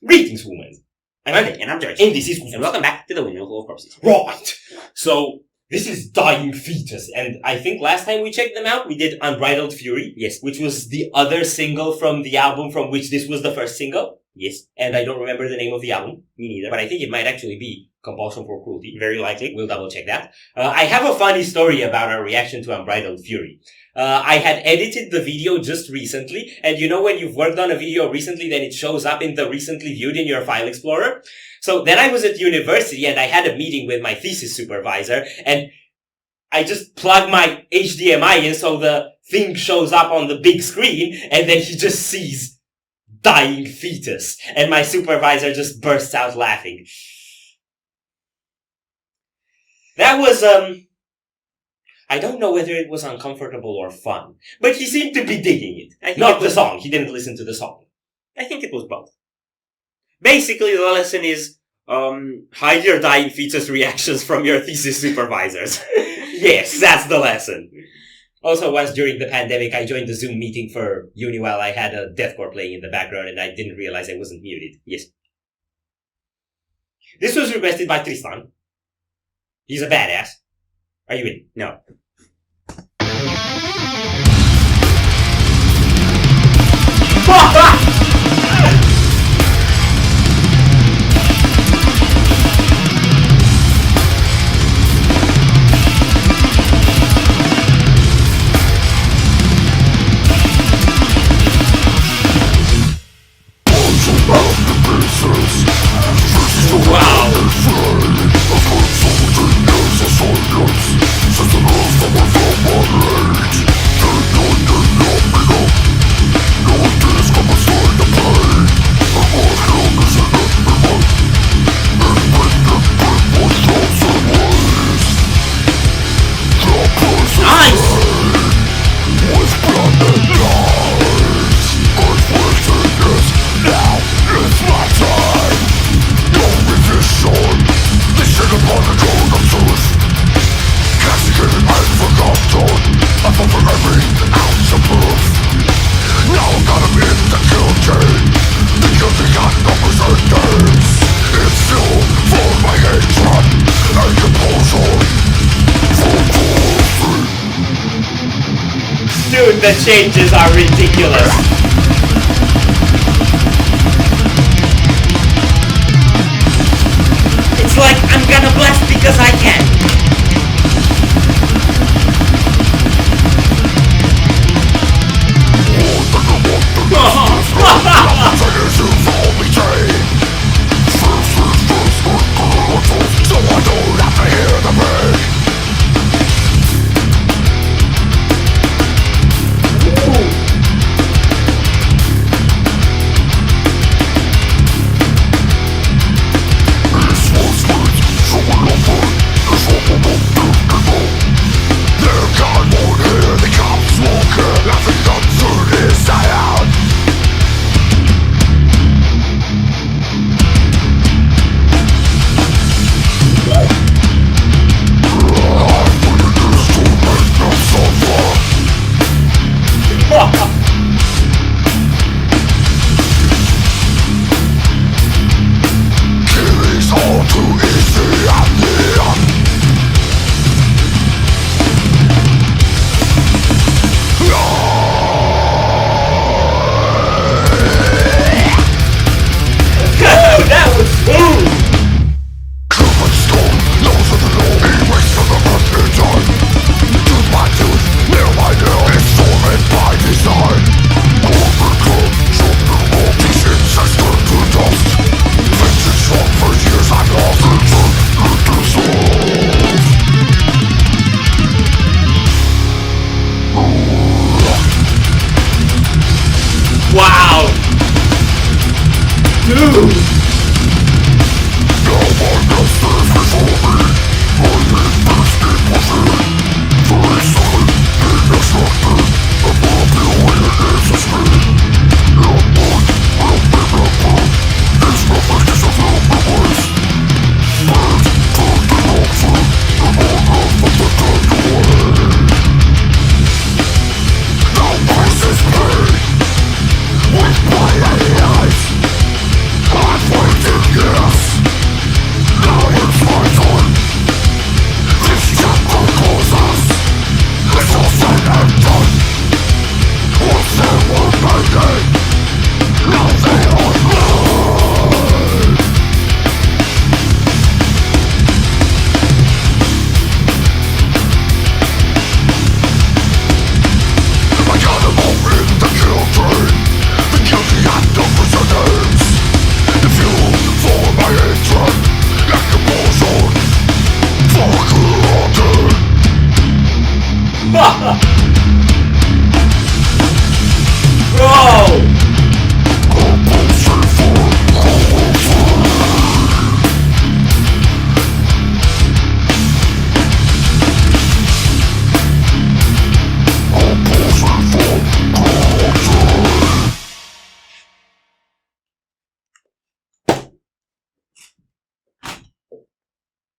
Greetings, humans. I'm Andy. And I'm George. And this is And welcome back to the Windmill Full of Corpses. Right. So, this is Dying Fetus. And I think last time we checked them out, we did Unbridled Fury. Yes. Which was the other single from the album from which this was the first single. Yes. And I don't remember the name of the album. Me neither. But I think it might actually be Compulsion for Cruelty. Very likely. We'll double check that. I have a funny story about our reaction to Unbridled Fury. I had edited the video just recently, and you know when you've worked on a video recently, then it shows up in the recently viewed in your file explorer? So then I was at university and I had a meeting with my thesis supervisor, and I just plugged my HDMI in so the thing shows up on the big screen, and then he just sees Dying Fetus, and my supervisor just bursts out laughing. That was, I don't know whether it was uncomfortable or fun, but he seemed to be digging it. Not the song. He didn't listen to the song. I think it was both. Basically, the lesson is, hide your Dying Fetus reactions from your thesis supervisors. Yes, that's the lesson. Also, once during the pandemic, I joined the Zoom meeting for uni while I had a deathcore playing in the background, and I didn't realize I wasn't muted. Yes. This was requested by Tristan. He's a badass. Are you in? No. Dude, the changes are ridiculous. It's like, I'm gonna blast because I can. Wow! Dude! With my eyes,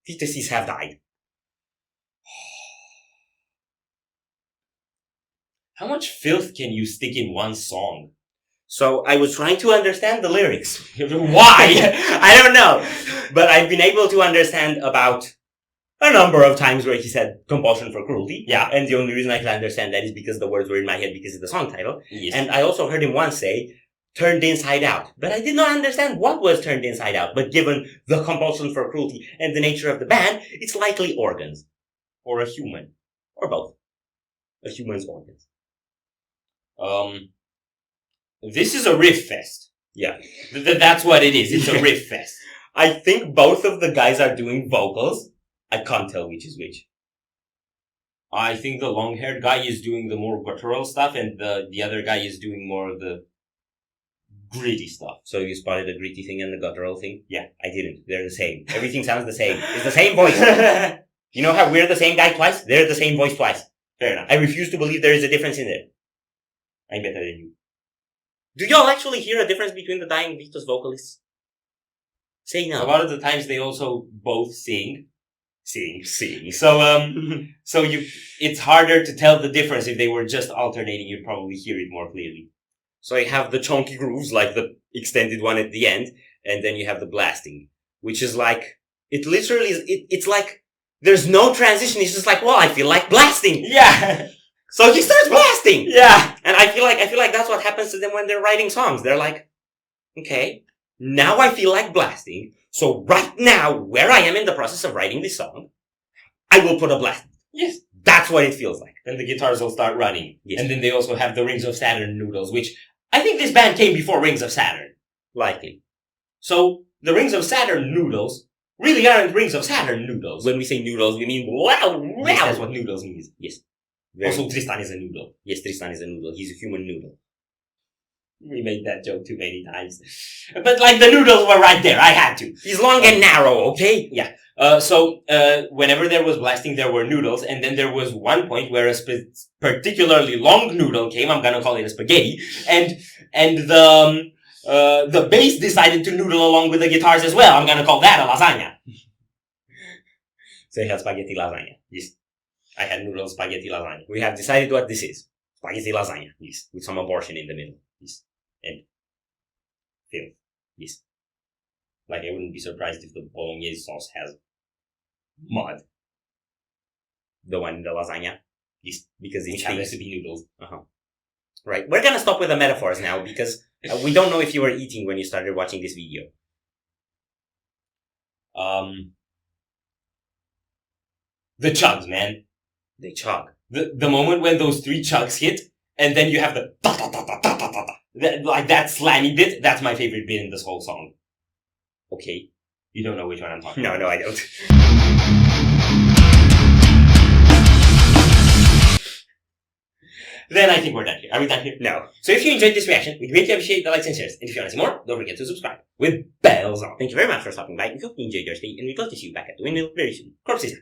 fetuses have died. How much filth can you stick in one song? So I was trying to understand the lyrics. Why? I don't know. But I've been able to understand about a number of times where he said compulsion for cruelty. Yeah. And the only reason I can understand that is because the words were in my head because of the song title. Yes. And I also heard him once say, turned inside out. But I did not understand what was turned inside out. But given the compulsion for cruelty and the nature of the band, it's likely organs. Or a human. Or both. A human's organs. This is a riff fest. Yeah. That's what it is. It's a riff fest. I think both of the guys are doing vocals. I can't tell which is which. I think the long-haired guy is doing the more guttural stuff, and the other guy is doing more of the gritty stuff. So you spotted the gritty thing and the guttural thing? Yeah. I didn't. They're the same. Everything sounds the same. It's the same voice. You know how we're the same guy twice? They're the same voice twice. Fair enough. I refuse to believe there is a difference in it. I'm better than you. Do y'all actually hear a difference between the dying Fetus vocalists? Say no. A lot of the times they also both sing. Sing. So it's harder to tell the difference. If they were just alternating, you'd probably hear it more clearly. So you have the chunky grooves, like the extended one at the end, and then you have the blasting, which is like, it literally is, it's like, there's no transition. It's just like, well, I feel like blasting. Yeah. So he starts blasting. Yeah. And I feel like that's what happens to them when they're writing songs. They're like, okay, now I feel like blasting. So right now, where I am in the process of writing this song, I will put a blast. Yes. That's what it feels like. Then the guitars will start running. Yes. And then they also have the Rings of Saturn noodles, which I think this band came before Rings of Saturn. Likely. So the Rings of Saturn noodles really aren't Rings of Saturn noodles. When we say noodles, we mean wow. Yes, that's what noodles means. Yes. Also, Tristan is a noodle. Yes, Tristan is a noodle. He's a human noodle. We made that joke too many times. But like the noodles were right there. I had to. He's long and narrow, okay? Yeah. Whenever there was blasting, there were noodles. And then there was one point where a particularly long noodle came. I'm gonna call it a spaghetti. And the bass decided to noodle along with the guitars as well. I'm gonna call that a lasagna. So he had spaghetti lasagna. Yes. I had noodle spaghetti lasagna. We have decided what this is. Spaghetti lasagna. Yes. With some abortion in the middle. Yes. And filth. Yes. Like, I wouldn't be surprised if the bolognese sauce has mud. The one in the lasagna? Yes. Because Which happens to be noodles. Uh-huh. Right. We're gonna stop with the metaphors now because we don't know if you were eating when you started watching this video. The chugs, man. They chug. The moment when those 3 chugs hit, and then you have the ta ta ta ta ta ta ta. Like that slammy bit, that's my favorite bit in this whole song. Okay. You don't know which one I'm talking about. No, I don't. Then I think we're done here. Are we done here? No. So if you enjoyed this reaction, we greatly appreciate the likes and shares. And if you want to see more, don't forget to subscribe. With bells on. Thank you very much for stopping by. We hope you enjoyed your stay, and we'd love to see you back at the Windmill very soon. Corpses.